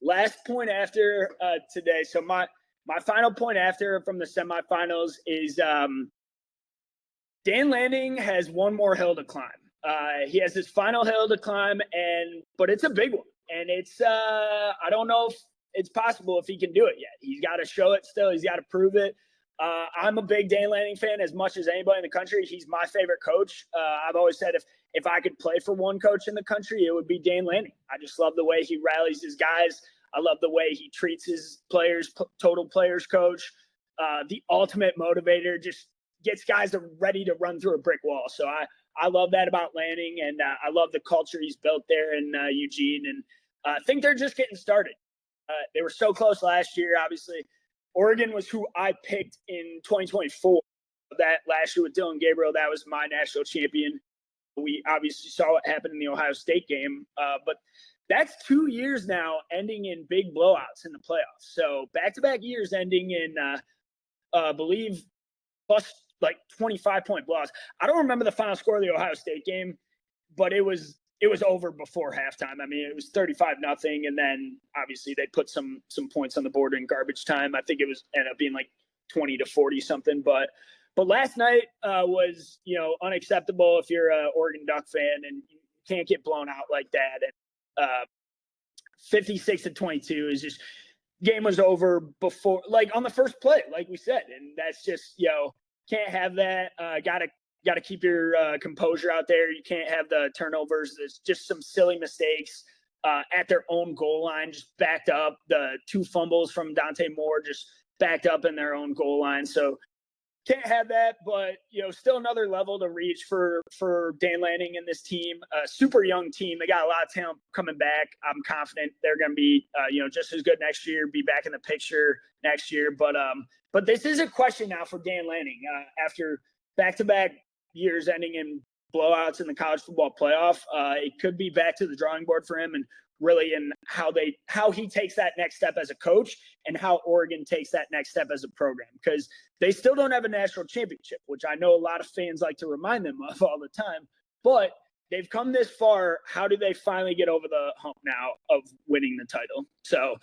last point after today. So my final point after from the semifinals is Dan Lanning has one more hill to climb. He has his final hill to climb, but it's a big one. And it's I don't know if it's possible if he can do it yet. He's got to show it still. He's got to prove it. I'm a big Dan Lanning fan as much as anybody in the country. He's my favorite coach. I've always said if I could play for one coach in the country, it would be Dan Lanning. I just love the way he rallies his guys. I love the way he treats his players, total players coach. The ultimate motivator, just gets guys ready to run through a brick wall. So I love that about Lanning, and I love the culture he's built there in Eugene. And I think they're just getting started. They were so close last year, obviously. Oregon was who I picked in 2024. That last year with Dylan Gabriel, that was my national champion. We obviously saw what happened in the Ohio State game. But that's 2 years now ending in big blowouts in the playoffs. So back-to-back years ending in, I believe, plus like 25-point blowouts. I don't remember the final score of the Ohio State game, but it was over before halftime. I mean, it was 35-0, and then obviously they put some points on the board in garbage time. I think it ended up being like 20-40 something. But last night was, unacceptable if you're an Oregon Duck fan, and you can't get blown out like that. And 56-22 is just, game was over before, like on the first play, like we said, and that's just, can't have that. Got to keep your composure out there. You can't have the turnovers. There's just some silly mistakes at their own goal line, just backed up. The 2 fumbles from Dante Moore just backed up in their own goal line. So can't have that, but still another level to reach for Dan Lanning and this team. Super young team. They got a lot of talent coming back. I'm confident they're going to be just as good next year. Be back in the picture next year. But this is a question now for Dan Lanning after back-to-back years ending in blowouts in the college football playoff. It could be back to the drawing board for him, and really in how he takes that next step as a coach and how Oregon takes that next step as a program, because they still don't have a national championship, which I know a lot of fans like to remind them of all the time, but they've come this far. How do they finally get over the hump now of winning the title? So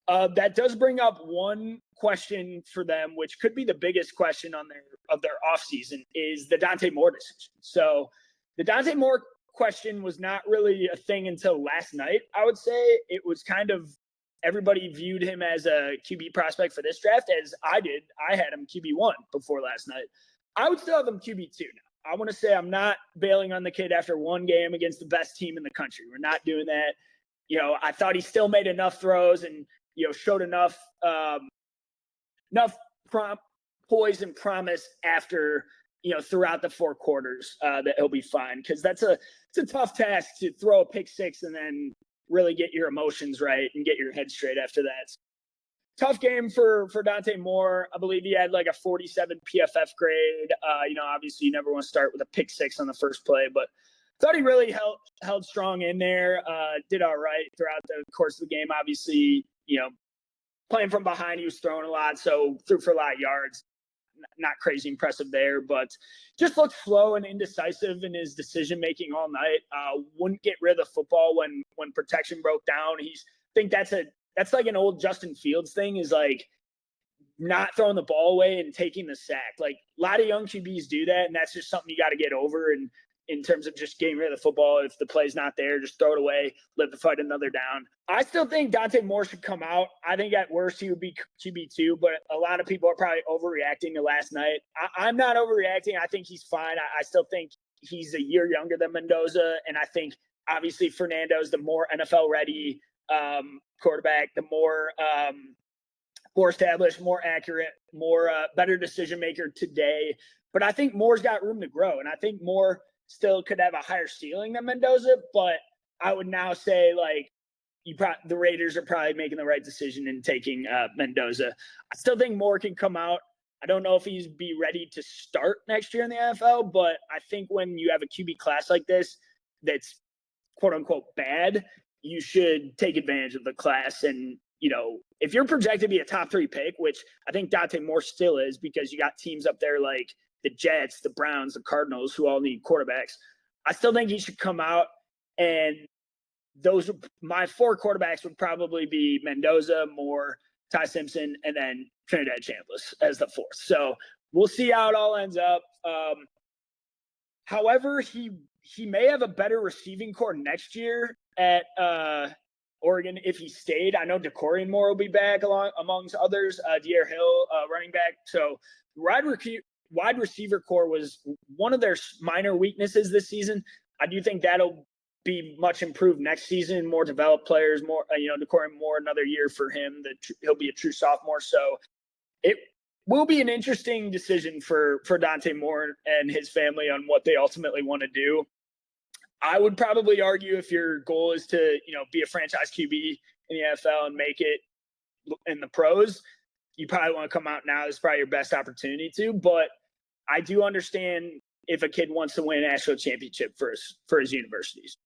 that does bring up one question for them, which could be the biggest question of their offseason, is the Dante Moore decision. So the Dante Moore question was not really a thing until last night. I would say it was kind of, everybody viewed him as a QB prospect for this draft, as I did. I had him QB1 before last night. I would still have him QB2 now. I want to say I'm not bailing on the kid after one game against the best team in the country. We're not doing that. I thought he still made enough throws and showed enough poise and promise after throughout the 4 quarters that he'll be fine, because it's a tough task to throw a pick 6 and then really get your emotions right and get your head straight after that. Tough game for Dante Moore. I believe he had like a 47 PFF grade. Obviously you never want to start with a pick 6 on the first play, but thought he really held strong in there. Did all right throughout the course of the game. Obviously, playing from behind, he was throwing a lot, so threw for a lot of yards. Not crazy impressive there, but just looked slow and indecisive in his decision-making all night. Wouldn't get rid of the football when protection broke down. I think that's like an old Justin Fields thing, is like not throwing the ball away and taking the sack. Like a lot of young QBs do that, and that's just something you got to get over. And in terms of just getting rid of the football, if the play's not there, just throw it away, live to fight another down. I still think Dante Moore should come out. I think at worst he would be QB2, but a lot of people are probably overreacting to last night. I'm not overreacting. I think he's fine. I still think he's a year younger than Mendoza, and I think obviously Fernando's the more NFL-ready quarterback, the more established, more accurate, more better decision-maker today. But I think Moore's got room to grow, and I think Moore still could have a higher ceiling than Mendoza, but I would now say like the Raiders are probably making the right decision in taking Mendoza. I still think Moore can come out. I don't know if he's be ready to start next year in the NFL, but I think when you have a QB class like this that's quote unquote bad, you should take advantage of the class. And if you're projected to be a top 3 pick, which I think Dante Moore still is, because you got teams up there like the Jets, the Browns, the Cardinals, who all need quarterbacks, I still think he should come out and those my 4 quarterbacks would probably be Mendoza, Moore, Ty Simpson, and then Trinidad Chambliss as the 4th. So we'll see how it all ends up. However, he may have a better receiving core next year at Oregon if he stayed. I know DeCorian Moore will be back amongst others. Dier Hill, running back. So wide receiver core was one of their minor weaknesses this season. I do think that'll be much improved next season. More developed players, more DeCorian Moore, another year for him. He'll be a true sophomore. So it will be an interesting decision for Dante Moore and his family on what they ultimately want to do. I would probably argue if your goal is to, be a franchise QB in the NFL and make it in the pros, you probably want to come out now. This is probably your best opportunity to. But I do understand if a kid wants to win a national championship for his universities.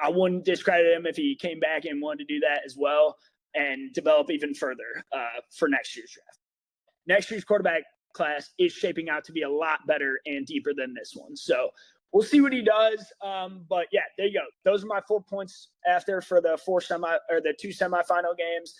I wouldn't discredit him if he came back and wanted to do that as well and develop even further for next year's draft. Next year's quarterback class is shaping out to be a lot better and deeper than this one. So we'll see what he does. But yeah, there you go. Those are my 4 points after for the 2 semifinal games.